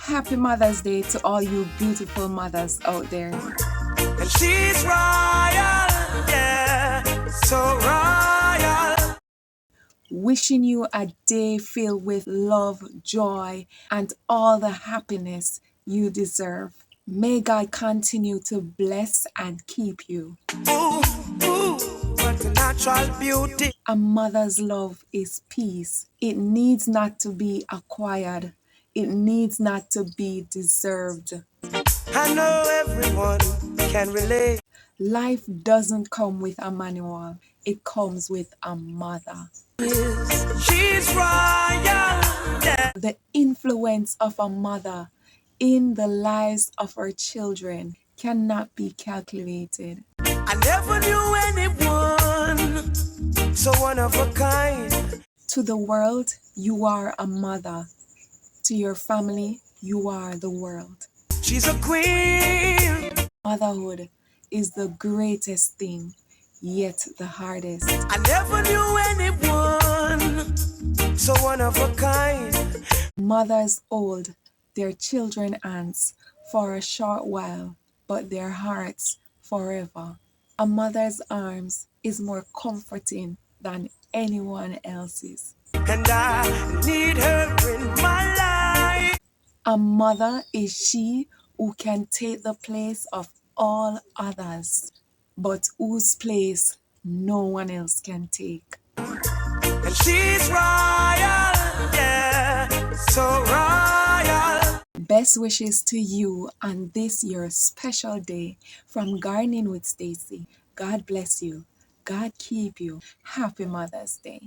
Happy Mother's Day to all you beautiful mothers out there. And she's royal, yeah, so royal. Wishing you a day filled with love, joy, and all the happiness you deserve. May God continue to bless and keep you. Ooh, ooh, what a natural beauty. A mother's love is peace. It needs not to be acquired. It needs not to be deserved. I know everyone can relate. Life doesn't come with a manual. It comes with a mother. She's royal, yeah. The influence of a mother in the lives of her children cannot be calculated. I never knew anyone so one of a kind. To the world, you are a mother. To your family, you are the world. She's a queen. Motherhood is the greatest thing, yet the hardest. I never knew anyone so one of a kind. Mothers hold their children hands for a short while, but their hearts forever. A mother's arms is more comforting than anyone else's. And I need her in my life. A mother is she who can take the place of all others, but whose place no one else can take. And she's royal, yeah, so royal. Best wishes to you on this your special day from Gardening with Stacey. God bless you. God keep you. Happy Mother's Day.